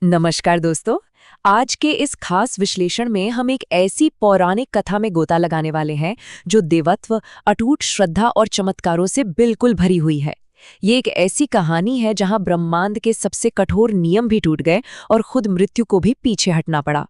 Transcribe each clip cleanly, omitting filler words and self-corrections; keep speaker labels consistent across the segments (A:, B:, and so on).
A: नमस्कार दोस्तों। आज के इस खास विश्लेषण में हम एक ऐसी पौराणिक कथा में गोता लगाने वाले हैं जो देवत्व, अटूट श्रद्धा और चमत्कारों से बिल्कुल भरी हुई है। ये एक ऐसी कहानी है जहां ब्रह्मांड के सबसे कठोर नियम भी टूट गए और खुद मृत्यु को भी पीछे हटना पड़ा।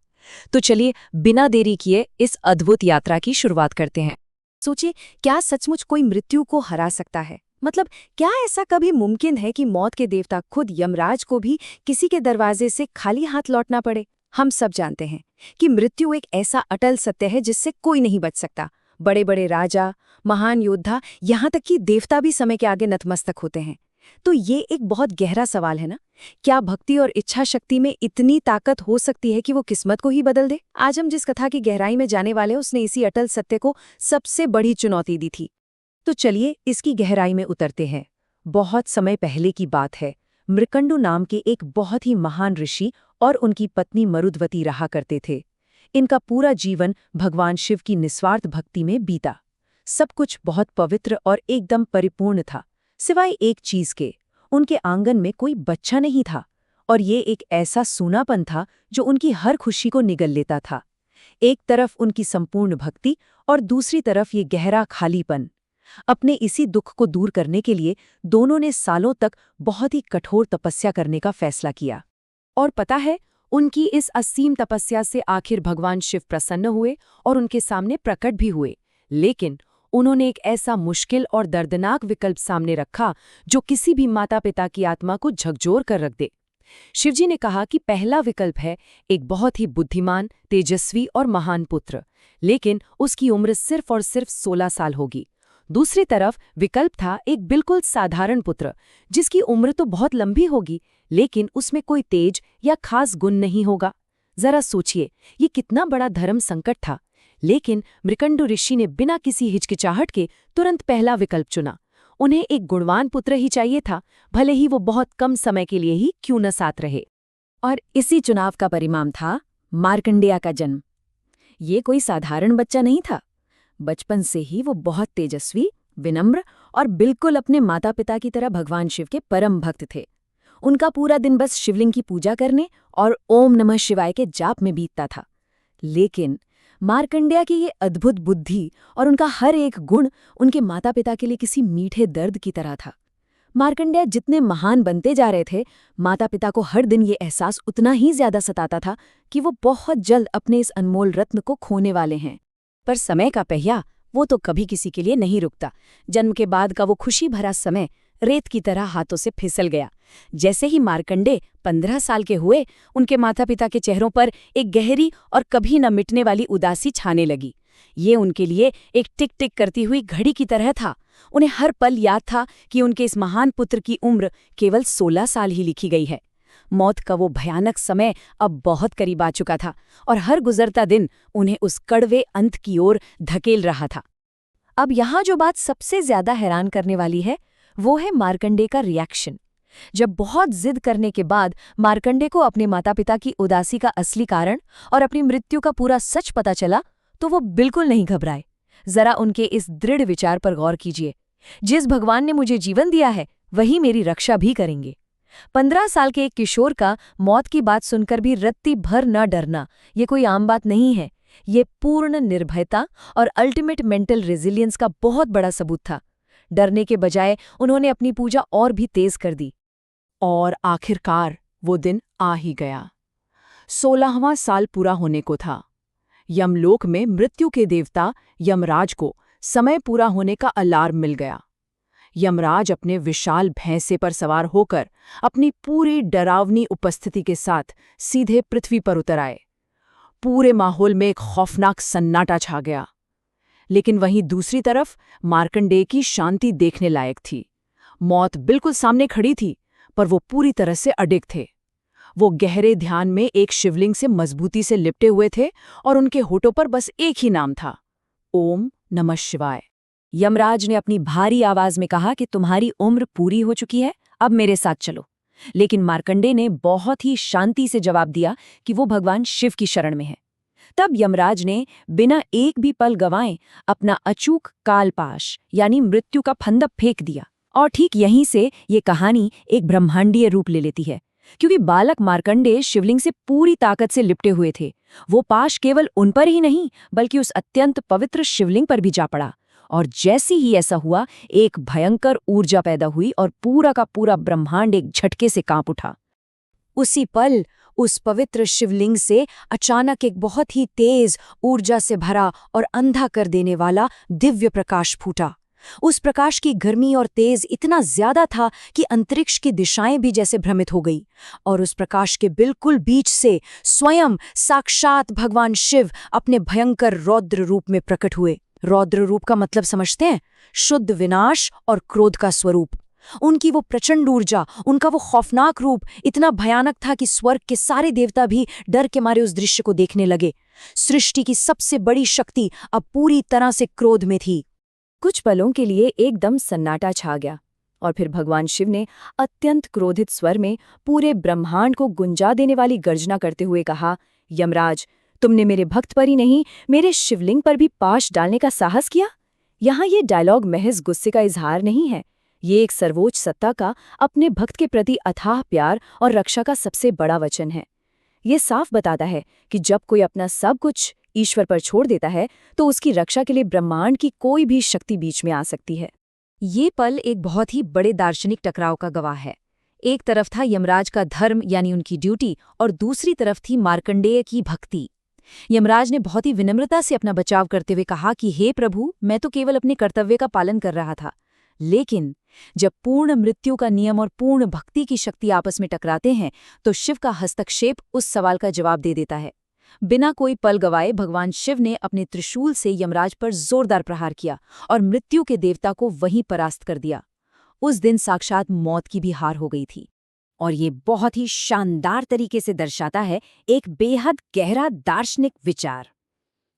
A: तो चलिए बिना देरी किए इस अद्भुत यात्रा की शुरुआत करते हैं।
B: सोचिए, क्या सचमुच कोई मृत्यु को हरा सकता है? मतलब क्या ऐसा कभी मुमकिन है कि मौत के देवता खुद यमराज को भी किसी के दरवाजे से खाली हाथ लौटना पड़े? हम सब जानते हैं कि मृत्यु एक ऐसा अटल सत्य है जिससे कोई नहीं बच सकता। बड़े बड़े राजा, महान योद्धा, यहाँ तक कि देवता भी समय के आगे नतमस्तक होते हैं। तो ये एक बहुत गहरा सवाल है ना? क्या भक्ति और इच्छा शक्ति में इतनी ताकत हो सकती है कि वो किस्मत को ही बदल दे? आज हम जिस कथा की गहराई में जाने वाले हैं उसने इसी अटल सत्य को सबसे बड़ी चुनौती दी थी। तो चलिए इसकी गहराई में उतरते हैं। बहुत समय पहले की बात है। मृकंडु नाम के एक बहुत ही महान ऋषि और उनकी पत्नी मरुद्वती रहा करते थे। इनका पूरा जीवन भगवान शिव की निस्वार्थ भक्ति में बीता। सब कुछ बहुत पवित्र और एकदम परिपूर्ण था, सिवाय एक चीज के। उनके आंगन में कोई बच्चा नहीं था, और ये एक ऐसा सूनापन था जो उनकी हर खुशी को निगल लेता था। एक तरफ उनकी संपूर्ण भक्ति और दूसरी तरफ ये गहरा खालीपन। अपने इसी दुख को दूर करने के लिए दोनों ने सालों तक बहुत ही कठोर तपस्या करने का फैसला किया। और पता है, उनकी इस असीम तपस्या से आखिर भगवान शिव प्रसन्न हुए और उनके सामने प्रकट भी हुए। लेकिन उन्होंने एक ऐसा मुश्किल और दर्दनाक विकल्प सामने रखा जो किसी भी माता पिता की आत्मा को झकझोर कर रख दे। शिवजी ने कहा कि पहला विकल्प है एक बहुत ही बुद्धिमान, तेजस्वी और महान पुत्र, लेकिन उसकी उम्र सिर्फ और सिर्फ 16 साल होगी। दूसरी तरफ विकल्प था एक बिल्कुल साधारण पुत्र जिसकी उम्र तो बहुत लंबी होगी, लेकिन उसमें कोई तेज या खास गुण नहीं होगा। जरा सोचिए, ये कितना बड़ा धर्म संकट था। लेकिन मृकंडु ऋषि ने बिना किसी हिचकिचाहट के तुरंत पहला विकल्प चुना। उन्हें एक गुणवान पुत्र ही चाहिए था, भले ही वो बहुत कम समय के लिए ही क्यों न साथ रहे। और इसी चुनाव का परिणाम था मार्कंडेय का जन्म। ये कोई साधारण बच्चा नहीं था। बचपन से ही वो बहुत तेजस्वी, विनम्र और बिल्कुल अपने माता पिता की तरह भगवान शिव के परम भक्त थे। उनका पूरा दिन बस शिवलिंग की पूजा करने और ओम नमः शिवाय के जाप में बीतता था। लेकिन मार्कंडेय की ये अद्भुत बुद्धि और उनका हर एक गुण उनके माता पिता के लिए किसी मीठे दर्द की तरह था। मार्कंडेय जितने महान बनते जा रहे थे, माता पिता को हर दिन ये एहसास उतना ही ज्यादा सताता था कि वो बहुत जल्द अपने इस अनमोल रत्न को खोने वाले हैं। पर समय का पहिया वो तो कभी किसी के लिए नहीं रुकता। जन्म के बाद का वो खुशी भरा समय रेत की तरह हाथों से फिसल गया। जैसे ही मार्कंडेय 15 साल के हुए, उनके माता पिता के चेहरों पर एक गहरी और कभी न मिटने वाली उदासी छाने लगी। ये उनके लिए एक टिक टिक करती हुई घड़ी की तरह था। उन्हें हर पल याद था कि उनके इस महान पुत्र की उम्र केवल 16 साल ही लिखी गई है। मौत का वो भयानक समय अब बहुत करीब आ चुका था, और हर गुजरता दिन उन्हें उस कड़वे अंत की ओर धकेल रहा था। अब यहाँ जो बात सबसे ज्यादा हैरान करने वाली है, वो है मार्कंडेय का रिएक्शन। जब बहुत जिद करने के बाद मार्कंडेय को अपने माता पिता की उदासी का असली कारण और अपनी मृत्यु का पूरा सच पता चला, तो वो बिल्कुल नहीं घबराए। जरा उनके इस दृढ़ विचार पर गौर कीजिए, जिस भगवान ने मुझे जीवन दिया है वही मेरी रक्षा भी करेंगे। 15 साल के एक किशोर का मौत की बात सुनकर भी रत्ती भर न डरना, ये कोई आम बात नहीं है। ये पूर्ण निर्भयता और अल्टीमेट मेंटल रेजिलियंस का बहुत बड़ा सबूत था। डरने के बजाय उन्होंने अपनी पूजा और भी तेज कर दी।
C: और आखिरकार वो दिन आ ही गया। 16वां साल पूरा होने को था। यमलोक में मृत्यु के देवता यमराज को समय पूरा होने का अलार्म मिल गया। यमराज अपने विशाल भैंसे पर सवार होकर अपनी पूरी डरावनी उपस्थिति के साथ सीधे पृथ्वी पर उतर आए। पूरे माहौल में एक खौफनाक सन्नाटा छा गया। लेकिन वहीं दूसरी तरफ मार्कंडेय की शांति देखने लायक थी। मौत बिल्कुल सामने खड़ी थी, पर वो पूरी तरह से अडिग थे। वो गहरे ध्यान में एक शिवलिंग से मजबूती से लिपटे हुए थे, और उनके होठों पर बस एक ही नाम था, ओम नमः शिवाय।
B: यमराज ने अपनी भारी आवाज में कहा कि तुम्हारी उम्र पूरी हो चुकी है, अब मेरे साथ चलो। लेकिन मार्कंडेय ने बहुत ही शांति से जवाब दिया कि वो भगवान शिव की शरण में है। तब यमराज ने बिना एक भी पल गंवाए अपना अचूक कालपाश यानी मृत्यु का फंदा फेंक दिया। और ठीक यहीं से ये कहानी एक ब्रह्मांडीय रूप ले लेती है।
A: क्योंकि बालक मार्कंडेय शिवलिंग से पूरी ताकत से लिपटे हुए थे। वो पाश केवल उन पर ही नहीं बल्कि उस अत्यंत पवित्र शिवलिंग पर भी जा पड़ा। और जैसे ही ऐसा हुआ, एक भयंकर ऊर्जा पैदा हुई और पूरा का पूरा ब्रह्मांड एक झटके से कांप उठा। उसी पल उस पवित्र शिवलिंग से अचानक एक बहुत ही तेज, ऊर्जा से भरा और अंधा कर देने वाला दिव्य प्रकाश फूटा। उस प्रकाश की गर्मी और तेज इतना ज्यादा था कि अंतरिक्ष की दिशाएं भी जैसे भ्रमित हो गई। और उस प्रकाश के बिल्कुल बीच से स्वयं साक्षात भगवान शिव अपने भयंकर रौद्र रूप में प्रकट हुए। रौद्र रूप का मतलब समझते हैं? शुद्ध विनाश और क्रोध का स्वरूप। उनकी वो प्रचंड ऊर्जा, उनका वो खौफनाक रूप इतना भयानक था कि स्वर्ग के सारे देवता भी डर के मारे उस दृश्य को देखने लगे। सृष्टि की सबसे बड़ी शक्ति अब पूरी तरह से क्रोध में थी।
B: कुछ पलों के लिए एकदम सन्नाटा छा गया और फिर भगवान शिव ने अत्यंत क्रोधित स्वर में पूरे ब्रह्मांड को गुंजा देने वाली गर्जना करते हुए कहा, यमराज, तुमने मेरे भक्त पर ही नहीं, मेरे शिवलिंग पर भी पाश डालने का साहस किया। यहाँ ये डायलॉग महज गुस्से का इजहार नहीं है, ये एक सर्वोच्च सत्ता का अपने भक्त के प्रति अथाह प्यार और रक्षा का सबसे बड़ा वचन है। ये साफ बताता है कि जब कोई अपना सब कुछ ईश्वर पर छोड़ देता है तो उसकी रक्षा के लिए ब्रह्मांड की कोई भी शक्ति बीच में आ सकती है।
A: ये पल एक बहुत ही बड़े दार्शनिक टकराव का गवाह है। एक तरफ था यमराज का धर्म यानी उनकी ड्यूटी, और दूसरी तरफ थी मार्कंडेय की भक्ति। यमराज ने बहुत ही विनम्रता से अपना बचाव करते हुए कहा कि हे प्रभु, मैं तो केवल अपने कर्तव्य का पालन कर रहा था। लेकिन जब पूर्ण मृत्यु का नियम और पूर्ण भक्ति की शक्ति आपस में टकराते हैं तो शिव का हस्तक्षेप उस सवाल का जवाब दे देता है। बिना कोई पल गवाए भगवान शिव ने अपने त्रिशूल से यमराज पर जोरदार प्रहार किया और मृत्यु के देवता को वहीं परास्त कर दिया। उस दिन साक्षात मौत की भी हार हो गई थी।
B: और ये बहुत ही शानदार तरीके से दर्शाता है एक बेहद गहरा दार्शनिक विचार।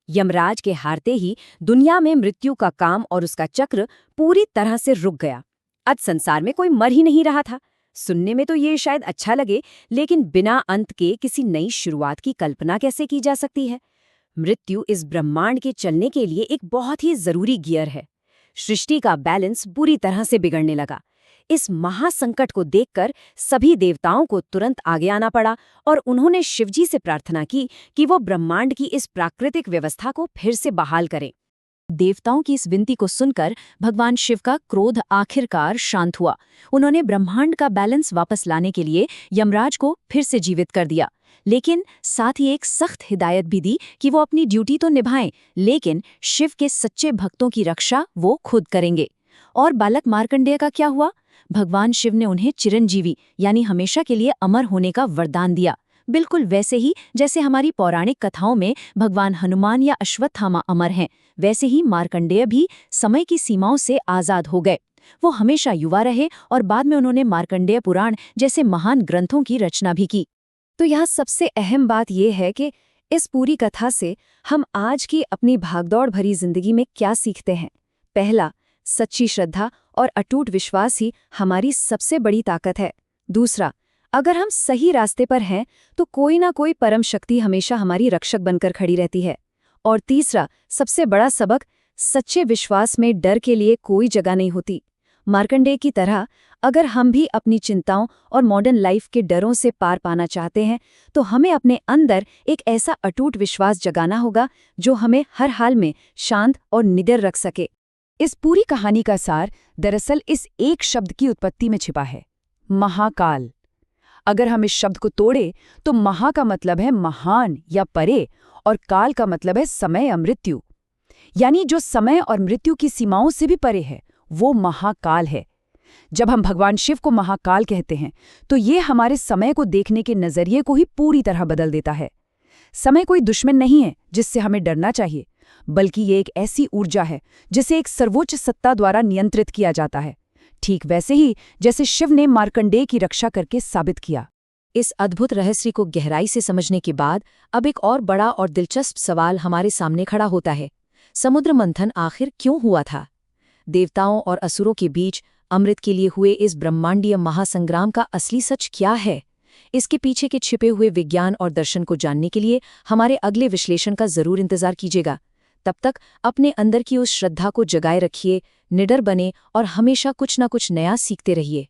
B: यमराज के हारते ही दुनिया में मृत्यु का काम और उसका चक्र पूरी तरह से रुक गया। आज संसार में कोई मर ही नहीं रहा था। सुनने में तो ये शायद अच्छा लगे, लेकिन बिना अंत के किसी नई शुरुआत की कल्पना कैसे की जा सकती है? मृत्यु इस ब्रह्मांड के चलने के लिए एक बहुत ही जरूरी गियर है। सृष्टि का बैलेंस बुरी तरह से बिगड़ने लगा। इस महासंकट को देखकर सभी देवताओं को तुरंत आगे आना पड़ा और उन्होंने शिवजी से प्रार्थना की कि वो ब्रह्मांड की इस प्राकृतिक व्यवस्था को फिर से बहाल करें।
A: देवताओं की इस विनती को सुनकर भगवान शिव का क्रोध आखिरकार शांत हुआ। उन्होंने ब्रह्मांड का बैलेंस वापस लाने के लिए यमराज को फिर से जीवित कर दिया, लेकिन साथ ही एक सख्त हिदायत भी दी कि वो अपनी ड्यूटी तो निभाएं, लेकिन शिव के सच्चे भक्तों की रक्षा वो खुद करेंगे। और बालक मार्कंडेय का क्या हुआ? भगवान शिव ने उन्हें चिरंजीवी यानी हमेशा के लिए अमर होने का वरदान दिया, बिल्कुल वैसे ही जैसे हमारी पौराणिक कथाओं में भगवान हनुमान या अश्वत्थामा अमर हैं। वैसे ही मार्कंडेय भी समय की सीमाओं से आजाद हो गए। वो हमेशा युवा रहे और बाद में उन्होंने मार्कंडेय पुराण जैसे महान ग्रंथों की रचना भी की।
B: तो यहाँ सबसे अहम बात यह है कि इस पूरी कथा से हम आज की अपनी भागदौड़ भरी जिंदगी में क्या सीखते हैं। पहला, सच्ची श्रद्धा और अटूट विश्वास ही हमारी सबसे बड़ी ताकत है। दूसरा, अगर हम सही रास्ते पर हैं तो कोई ना कोई परम शक्ति हमेशा हमारी रक्षक बनकर खड़ी रहती है। और तीसरा, सबसे बड़ा सबक, सच्चे विश्वास में डर के लिए कोई जगह नहीं होती। मार्कंडेय की तरह अगर हम भी अपनी चिंताओं और मॉडर्न लाइफ के डरों से पार पाना चाहते हैं तो हमें अपने अंदर एक ऐसा अटूट विश्वास जगाना होगा जो हमें हर हाल में शांत और निडर रख सके।
C: इस पूरी कहानी का सार दरअसल इस एक शब्द की उत्पत्ति में छिपा है, महाकाल। अगर हम इस शब्द को तोड़े तो महा का मतलब है महान या परे और काल का मतलब है समय या मृत्यु, यानी जो समय और मृत्यु की सीमाओं से भी परे है, वो महाकाल है। जब हम भगवान शिव को महाकाल कहते हैं तो ये हमारे समय को देखने के नजरिए को ही पूरी तरह बदल देता है। समय कोई दुश्मन नहीं है जिससे हमें डरना चाहिए, बल्कि ये एक ऐसी ऊर्जा है जिसे एक सर्वोच्च सत्ता द्वारा नियंत्रित किया जाता है, ठीक वैसे ही जैसे शिव ने मार्कंडेय की रक्षा करके साबित किया।
A: इस अद्भुत रहस्य को गहराई से समझने के बाद अब एक और बड़ा और दिलचस्प सवाल हमारे सामने खड़ा होता है। समुद्र मंथन आखिर क्यों हुआ था? देवताओं और असुरों के बीच अमृत के लिए हुए इस ब्रह्मांडीय महासंग्राम का असली सच क्या है? इसके पीछे के छिपे हुए विज्ञान और दर्शन को जानने के लिए हमारे अगले विश्लेषण का जरूर इंतजार कीजिएगा। तब तक अपने अंदर की उस श्रद्धा को जगाए रखिए, निडर बने और हमेशा कुछ न कुछ नया सीखते रहिए।